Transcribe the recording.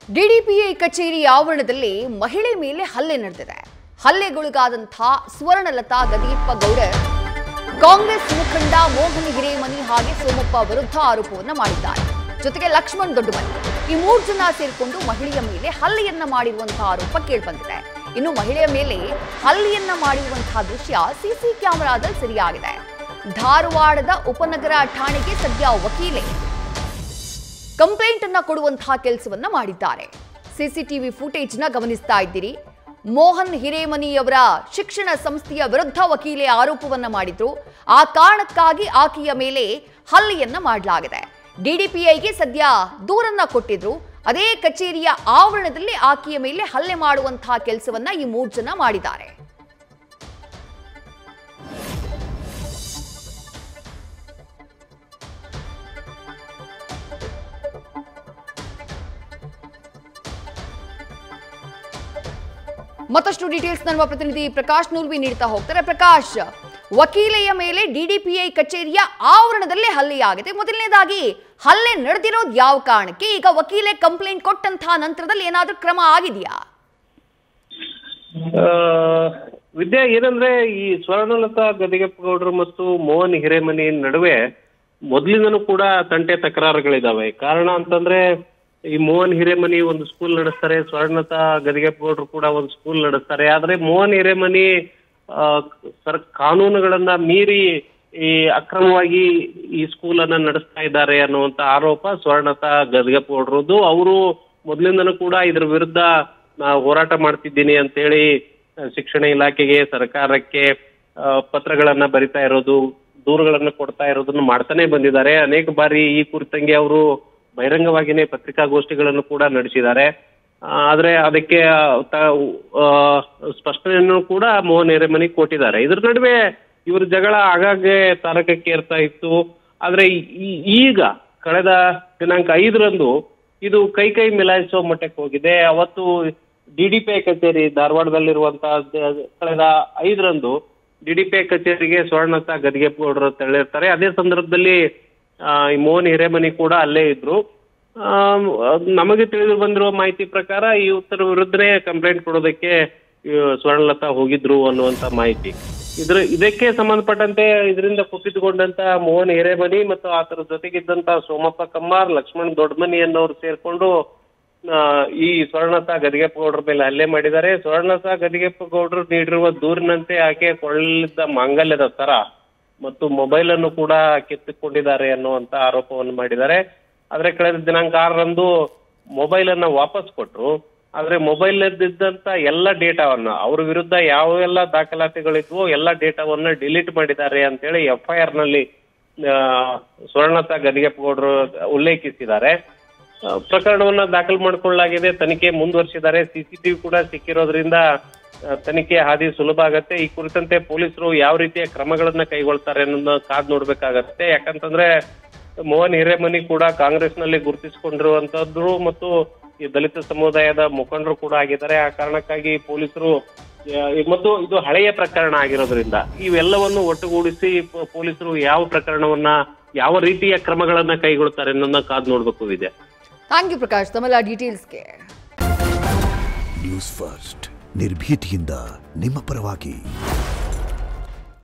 DDPI ಕಚೇರಿ ಆವರಣದಲ್ಲಿ ಮಹಿಳೆ ಮೇಲೆ ಹಲ್ಲೆ ನಡೆದಿದೆ. ಹಲ್ಲೆಗೊಳಗಾದಂತಹ ಸ್ವರ್ಣಲತಾ ಗದಿಯಪ್ಪಗೌಡರ್ ಕಾಂಗ್ರೆಸ್ ಮುಖಂಡ ಮೋಹನ್ ಹಿರೇಮನಿ ಹಾಗೆ ಸೋಮಪ್ಪ ವಿರುದ್ಧ ಆರೋಪವನ್ನ ಮಾಡಿದ್ದಾರೆ. ಜೊತೆಗೆ ಲಕ್ಷ್ಮಣ್ ದೊಡ್ಡಮನಿ ಈ 3 ಜನ ಸೇರಿಕೊಂಡು ಮಹಿಳೆಯ ಮೇಲೆ ಹಲ್ಲೆಯನ್ನ ಮಾಡಿರುವಂತಹ ಆರೋಪ ಕೇಳಿಬಂದಿದೆ. ಇನ್ನು ಮಹಿಳೆಯ ಮೇಲೆ ಹಲ್ಲೆಯನ್ನ ಮಾಡಿರುವಂತಹ ದೃಶ್ಯ ಸಿಸಿ ಕ್ಯಾಮೆರಾದಲ್ಲಿ ಸೆರೆಯಾಗಿದೆ. ಧಾರವಾಡದ ಉಪನಗರ ಠಾಣೆಗೆ ಸದ್ಯ ವಕೀಲೆ ಕಂಪ್ಲೇಂಟ್ ಅನ್ನ ಕೊಡುವಂತಹ ಕೆಲಸವನ್ನ ಮಾಡಿದ್ದಾರೆ. ಸಿಸಿಟಿವಿ ಫುಟೇಜ್ ನ ಗಮನಿಸ್ತಾ ಇದ್ದೀರಿ. ಮೋಹನ್ ಹಿರೇಮನಿ ಅವರ ಶಿಕ್ಷಣ ಸಂಸ್ಥೆಯ ವಿರುದ್ಧ ವಕೀಲೆ ಆರೋಪವನ್ನ ಮಾಡಿದ್ರು. ಆ ಕಾರಣಕ್ಕಾಗಿ ಆಕೆಯ ಮೇಲೆ ಹಲ್ಲೆಯನ್ನ ಮಾಡಲಾಗಿದೆ. ಡಿಡಿಪಿಐಗೆ ಸದ್ಯ ದೂರನ್ನ ಕೊಟ್ಟಿದ್ರು. ಅದೇ ಕಚೇರಿಯ ಆವರಣದಲ್ಲಿ ಆಕೆಯ ಮೇಲೆ ಹಲ್ಲೆ ಮಾಡುವಂತಹ ಕೆಲಸವನ್ನ ಈ 3 ಜನ ಮಾಡಿದ್ದಾರೆ. ಮತ್ತಷ್ಟು ಡೀಟೇಲ್ಸ್ ನಮ್ಮ ಪ್ರತಿನಿಧಿ ಪ್ರಕಾಶ್ ನೂಲ್ವಿ ನೀಡ್ತಾ ಹೋಗ್ತಾರೆ. ಪ್ರಕಾಶ್, ವಕೀಲೆಯ ಮೇಲೆ ಡಿಡಿಪಿಐ ಕಚೇರಿಯ ಆವರಣದಲ್ಲೇ ಹಲ್ಲೆಯಾಗಿದೆ. ಮೊದಲನೇದಾಗಿ ಹಲ್ಲೆ ನಡೆದಿರೋದು ಯಾವ ಕಾರಣಕ್ಕೆ? ಈಗ ವಕೀಲೆ ಕಂಪ್ಲೇಂಟ್ ಕೊಟ್ಟಂತಹ ನಂತರದಲ್ಲಿ ಏನಾದ್ರೂ ಕ್ರಮ ಆಗಿದೆಯಾ? ವಿದ್ಯಾ, ಏನಂದ್ರೆ ಈ ಸ್ವರ್ಣಲತಾ ಗದಿಗೆಪ್ಪಗೌಡರು ಮತ್ತು ಮೋಹನ್ ಹಿರೇಮನಿ ನಡುವೆ ಮೊದಲಿಂದನೂ ಕೂಡ ತಂಟೆ ತಕರಾರುಗಳಿದಾವೆ. ಕಾರಣ ಅಂತಂದ್ರೆ ಈ ಮೋಹನ್ ಹಿರೇಮನಿ ಒಂದು ಸ್ಕೂಲ್ ನಡೆಸ್ತಾರೆ, ಸ್ವರ್ಣಲತಾ ಗದಿಗೆಪ್ಪಗೌಡರು ಕೂಡ ಒಂದು ಸ್ಕೂಲ್ ನಡೆಸ್ತಾರೆ. ಆದ್ರೆ ಮೋಹನ್ ಹಿರೇಮನಿ ಕಾನೂನುಗಳನ್ನ ಮೀರಿ ಈ ಅಕ್ರಮವಾಗಿ ಈ ಸ್ಕೂಲನ್ನ ನಡೆಸ್ತಾ ಇದ್ದಾರೆ ಅನ್ನುವಂತ ಆರೋಪ ಸ್ವರ್ಣಲತಾ ಗದಿಗೆಪ್ಪಗೌಡರದ್ದು. ಅವರು ಮೊದಲಿಂದನೂ ಕೂಡ ಇದ್ರ ವಿರುದ್ಧ ಹೋರಾಟ ಮಾಡ್ತಿದ್ದೀನಿ ಅಂತೇಳಿ ಶಿಕ್ಷಣ ಇಲಾಖೆಗೆ, ಸರ್ಕಾರಕ್ಕೆ ಪತ್ರಗಳನ್ನ ಬರಿತಾ ಇರೋದು, ದೂರುಗಳನ್ನ ಕೊಡ್ತಾ ಇರೋದನ್ನ ಮಾಡ್ತಾನೆ ಬಂದಿದ್ದಾರೆ. ಅನೇಕ ಬಾರಿ ಈ ಕುರಿತಂಗೆ ಅವರು ಬಹಿರಂಗವಾಗಿನೇ ಪತ್ರಿಕಾಗೋಷ್ಠಿಗಳನ್ನು ಕೂಡ ನಡೆಸಿದ್ದಾರೆ. ಆದ್ರೆ ಅದಕ್ಕೆ ಸ್ಪಷ್ಟನೆಯನ್ನು ಕೂಡ ಮೋಹನ್ ಹಿರೇಮನಿ ಕೊಟ್ಟಿದ್ದಾರೆ. ಇದ್ರ ನಡುವೆ ಇವ್ರ ಜಗಳ ಆಗಾಗ್ಗೆ ತಾರಕಕ್ಕೇರ್ತಾ ಇತ್ತು. ಆದ್ರೆ ಈಗ ಕಳೆದ ದಿನಾಂಕ 5ರಂದು ಇದು ಕೈ ಮಿಲಾಯಿಸುವ ಮಟ್ಟಕ್ಕೆ ಹೋಗಿದೆ. ಅವತ್ತು ಡಿಡಿಪಿಐ ಕಚೇರಿ ಧಾರವಾಡದಲ್ಲಿರುವಂತಹ ಕಳೆದ 5ರಂದು ಡಿಡಿಪಿಐ ಕಚೇರಿಗೆ ಸ್ವರ್ಣಲತಾ ಗದಿಗೆಪ್ಪಗೌಡರು ತೆರಳಿರ್ತಾರೆ. ಅದೇ ಸಂದರ್ಭದಲ್ಲಿ ಈ ಮೋಹನ್ ಹಿರೇಮನಿ ಕೂಡ ಅಲ್ಲೇ ಇದ್ರು. ನಮಗೆ ತಿಳಿದು ಬಂದಿರುವ ಮಾಹಿತಿ ಪ್ರಕಾರ ಇವತ್ತರ ವಿರುದ್ಧನೇ ಕಂಪ್ಲೇಂಟ್ ಕೊಡೋದಕ್ಕೆ ಸ್ವರ್ಣಲತಾ ಹೋಗಿದ್ರು ಅನ್ನುವಂತ ಮಾಹಿತಿ. ಇದಕ್ಕೆ ಸಂಬಂಧಪಟ್ಟಂತೆ ಇದರಿಂದ ಕುಪಿತಗೊಂಡಂತ ಮೋಹನ್ ಹಿರೇಮನಿ ಮತ್ತು ಆತರ ಜೊತೆಗಿದ್ದಂತ ಸೋಮಪ್ಪ ಕಮ್ಮಾರ್, ಲಕ್ಷ್ಮಣ್ ದೊಡ್ಡಮನಿ ಅನ್ನೋರು ಸೇರ್ಕೊಂಡು ಈ ಸ್ವರ್ಣಲತಾ ಗದಿಗೆಪ್ಪಗೌಡರ ಮೇಲೆ ಹಲ್ಲೆ ಮಾಡಿದ್ದಾರೆ. ಸ್ವರ್ಣಲತಾ ಗದಿಗೆಪ್ಪಗೌಡರು ನೀಡಿರುವ ದೂರಿನಂತೆ ಆಕೆ ಕೊಳ್ಳಲಿದ್ದ ಮಾಂಗಲ್ಯದ ಸರ ಮತ್ತು ಮೊಬೈಲ್ ಅನ್ನು ಕೂಡ ಕಿತ್ತುಕೊಂಡಿದ್ದಾರೆ ಅನ್ನುವಂತ ಆರೋಪವನ್ನು ಮಾಡಿದ್ದಾರೆ. ಆದ್ರೆ ಕಳೆದ ದಿನಾಂಕ 6ರಂದು ಮೊಬೈಲ್ ಅನ್ನ ವಾಪಸ್ ಕೊಟ್ರು. ಆದ್ರೆ ಮೊಬೈಲ್ ಇದ್ದಂತ ಎಲ್ಲ ಡೇಟಾವನ್ನ, ಅವ್ರ ವಿರುದ್ಧ ಯಾವೆಲ್ಲ ದಾಖಲಾತಿಗಳಿದ್ವೋ ಎಲ್ಲ ಡೇಟಾವನ್ನ ಡಿಲೀಟ್ ಮಾಡಿದ್ದಾರೆ ಅಂತೇಳಿ FIR ನಲ್ಲಿ ಸ್ವರ್ಣಲತಾ ಗದಿಗೆಪ್ಪಗೌಡರು ಉಲ್ಲೇಖಿಸಿದ್ದಾರೆ. ಪ್ರಕರಣವನ್ನ ದಾಖಲು ಮಾಡಿಕೊಳ್ಳಲಾಗಿದೆ, ತನಿಖೆ ಮುಂದುವರಿಸಿದ್ದಾರೆ. CCTV ಕೂಡ ಸಿಕ್ಕಿರೋದ್ರಿಂದ ತನಿಖೆ ಹಾದಿ ಸುಲಭ ಆಗತ್ತೆ. ಈ ಕುರಿತಂತೆ ಪೊಲೀಸರು ಯಾವ ರೀತಿಯ ಕ್ರಮಗಳನ್ನ ಕೈಗೊಳ್ತಾರೆ ಅನ್ನೋದನ್ನ ಕಾದ್ ನೋಡ್ಬೇಕಾಗತ್ತೆ. ಯಾಕಂತಂದ್ರೆ ಮೋಹನ್ ಹಿರೇಮನಿ ಕೂಡ ಕಾಂಗ್ರೆಸ್ನಲ್ಲಿ ಗುರುತಿಸಿಕೊಂಡಿರುವಂತದ್ರು ಮತ್ತು ಈ ದಲಿತ ಸಮುದಾಯದ ಮುಖಂಡರು ಕೂಡ ಆಗಿದ್ದಾರೆ. ಆ ಕಾರಣಕ್ಕಾಗಿ ಪೊಲೀಸರು ಮತ್ತು ಇದು ಹಳೆಯ ಪ್ರಕರಣ ಆಗಿರೋದ್ರಿಂದ ಇವೆಲ್ಲವನ್ನು ಒಟ್ಟುಗೂಡಿಸಿ ಪೊಲೀಸರು ಯಾವ ಪ್ರಕರಣವನ್ನ, ಯಾವ ರೀತಿಯ ಕ್ರಮಗಳನ್ನ ಕೈಗೊಳ್ತಾರೆ ಅನ್ನೋದನ್ನ ಕಾದ್ ನೋಡ್ಬೇಕು. ವಿದ್ಯಾ, ಥ್ಯಾಂಕ್ ಯು ಪ್ರಕಾಶ್ ತಮ್ಮೆಲ್ಲ ಡೀಟೇಲ್ಸ್ಗೆ. ನ್ಯೂಸ್ ಫಸ್ಟ್ ನಿರ್ಭೀತಿಯಿಂದ ನಿಮ್ಮ ಪರವಾಗಿ.